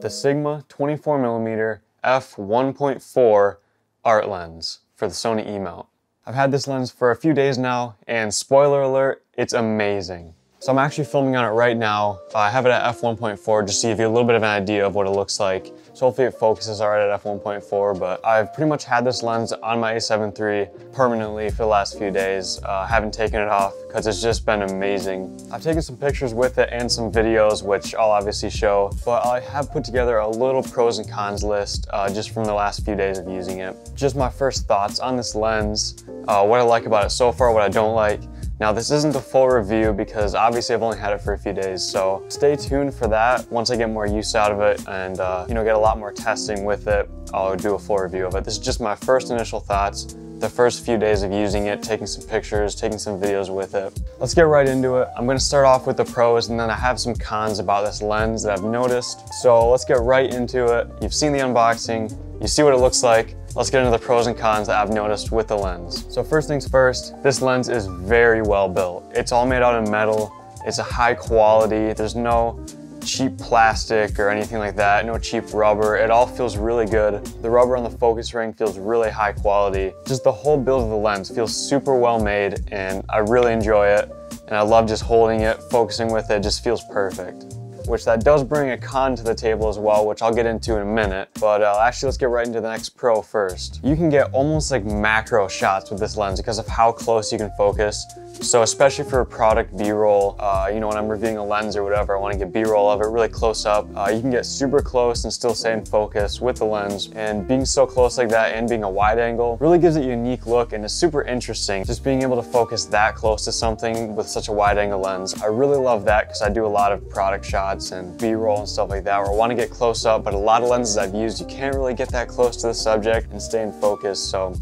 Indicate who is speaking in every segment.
Speaker 1: the Sigma 24mm f1.4 art lens for the Sony E-mount. I've had this lens for a few days now, and spoiler alert, it's amazing. So I'm actually filming on it right now. I have it at f1.4 just to give you a little bit of an idea of what it looks like. So hopefully it focuses all right at f1.4, but I've pretty much had this lens on my A7 III permanently for the last few days. Haven't taken it off because it's just been amazing. I've taken some pictures with it and some videos, which I'll obviously show, but I have put together a little pros and cons list just from the last few days of using it. Just my first thoughts on this lens, what I like about it so far, what I don't like. Now this isn't the full review because obviously I've only had it for a few days, so stay tuned for that. Once I get more use out of it and get a lot more testing with it, I'll do a full review of it. This is just my first initial thoughts, the first few days of using it, taking some pictures, taking some videos with it. Let's get right into it. I'm gonna start off with the pros and then I have some cons about this lens that I've noticed. So let's get right into it. You've seen the unboxing, you see what it looks like. Let's get into the pros and cons that I've noticed with the lens. So first things first, this lens is very well built. It's all made out of metal. It's a high quality. There's no cheap plastic or anything like that, no cheap rubber. It all feels really good. The rubber on the focus ring feels really high quality. Just the whole build of the lens feels super well made and I really enjoy it. And I love just holding it, focusing with it, just feels perfect. Which that does bring a con to the table as well, which I'll get into in a minute. But actually, let's get right into the next pro first. You can get almost like macro shots with this lens because of how close you can focus. So especially for product B-roll, when I'm reviewing a lens or whatever, I want to get B-roll of it really close up. You can get super close and still stay in focus with the lens. And being so close like that and being a wide angle really gives it a unique look and is super interesting. Just being able to focus that close to something with such a wide angle lens. I really love that because I do a lot of product shots and B-roll and stuff like that where I want to get close up, but a lot of lenses I've used, you can't really get that close to the subject and stay in focus. So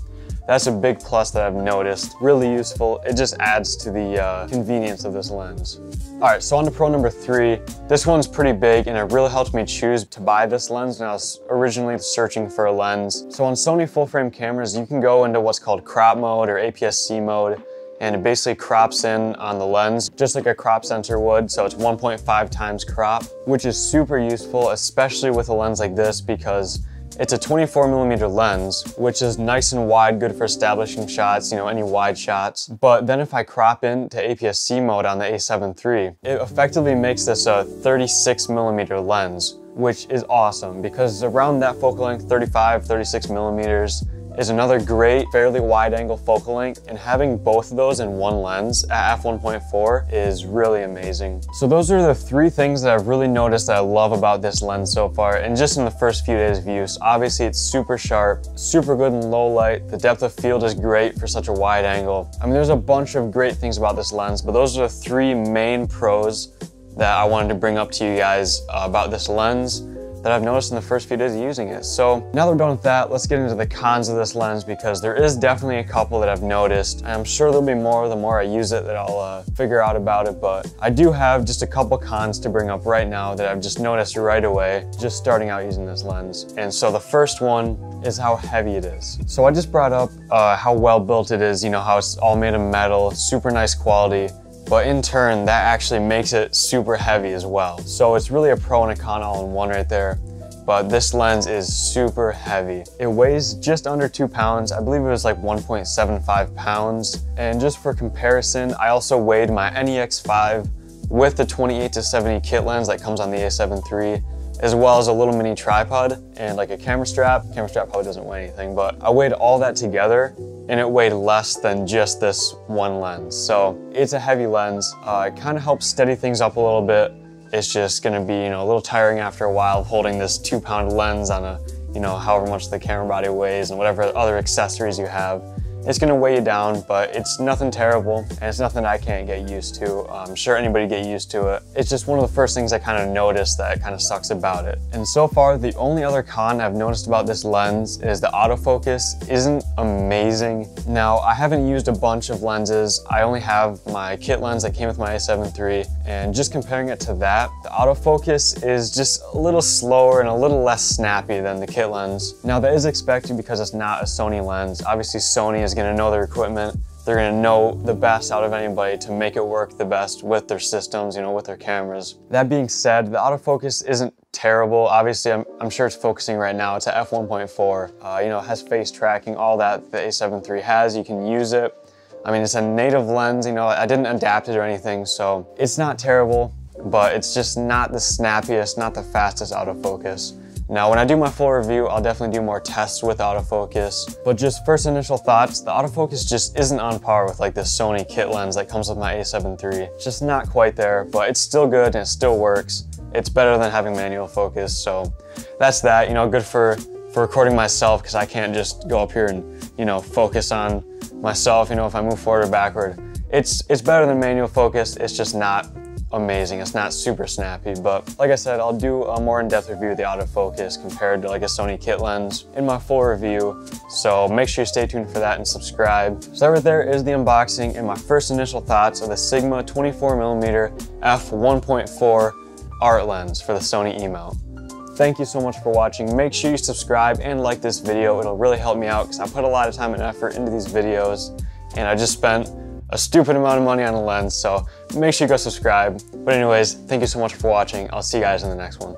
Speaker 1: that's a big plus that I've noticed. Really useful. It just adds to the convenience of this lens. All right, so on to pro number 3. This one's pretty big and it really helped me choose to buy this lens when I was originally searching for a lens. So on Sony full frame cameras, you can go into what's called crop mode or APS-C mode, and it basically crops in on the lens just like a crop sensor would. So it's 1.5 times crop, which is super useful, especially with a lens like this because it's a 24mm lens, which is nice and wide, good for establishing shots, any wide shots. But then if I crop into APS-C mode on the A7 III, it effectively makes this a 36mm lens, which is awesome because around that focal length, 35, 36mm, is another great, fairly wide angle focal length, and having both of those in one lens at f1.4 is really amazing. So those are the 3 things that I've really noticed that I love about this lens so far, and just in the first few days of use. Obviously it's super sharp, super good in low light, the depth of field is great for such a wide angle. I mean, there's a bunch of great things about this lens, but those are the 3 main pros that I wanted to bring up to you guys about this lens that I've noticed in the first few days of using it. So now that we're done with that, let's get into the cons of this lens because there is definitely a couple that I've noticed. And I'm sure there'll be more the more I use it that I'll figure out about it, but I do have just a couple cons to bring up right now that I've just noticed right away, just starting out using this lens. And so the first one is how heavy it is. So I just brought up how well built it is, how it's all made of metal, super nice quality. But in turn, that actually makes it super heavy as well. So it's really a pro and a con all in one right there. But this lens is super heavy. It weighs just under 2 pounds. I believe it was like 1.75 pounds. And just for comparison, I also weighed my NEX5 with the 28-70 kit lens that comes on the A7 III, as well as a little mini tripod and like a camera strap. Camera strap probably doesn't weigh anything, but I weighed all that together and it weighed less than just this one lens. So it's a heavy lens. It kind of helps steady things up a little bit. It's just gonna be, a little tiring after a while of holding this 2-pound lens on a, however much the camera body weighs and whatever other accessories you have. It's gonna weigh you down, but it's nothing terrible and it's nothing I can't get used to. I'm sure anybody get used to it. It's just one of the first things I kind of noticed that kind of sucks about it. And so far, the only other con I've noticed about this lens is the autofocus isn't amazing. Now, I haven't used a bunch of lenses. I only have my kit lens that came with my A7 III, and just comparing it to that, the autofocus is just a little slower and a little less snappy than the kit lens. Now, that is expected because it's not a Sony lens. Obviously, Sony is gonna know their equipment. they're gonna know the best out of anybody to make it work the best with their systems, you know, with their cameras. That being said, the autofocus isn't terrible. Obviously, I'm sure it's focusing right now. It's at f1.4. You know, it has face tracking, all that the A7 III has. You can use it. I mean, it's a native lens, you know, I didn't adapt it or anything, so it's not terrible, but it's just not the snappiest, not the fastest autofocus. Now, when I do my full review, I'll definitely do more tests with autofocus, but just first initial thoughts, the autofocus just isn't on par with like this Sony kit lens that comes with my A7 III. It's just not quite there, but it's still good and it still works. It's better than having manual focus, so that's that, you know, good for recording myself, because I can't just go up here and, you know, focus on myself, you know, if I move forward or backward. It's better than manual focus, it's just not amazing. It's not super snappy, but like I said, I'll do a more in-depth review of the autofocus compared to like a Sony kit lens in my full review. So make sure you stay tuned for that and subscribe. So that right there is the unboxing and my first initial thoughts of the Sigma 24mm f1.4 art lens for the Sony E-mount. Thank you so much for watching. Make sure you subscribe and like this video. It'll really help me out because I put a lot of time and effort into these videos and I just spent a stupid amount of money on a lens, so make sure you go subscribe. But anyways, thank you so much for watching. I'll see you guys in the next one.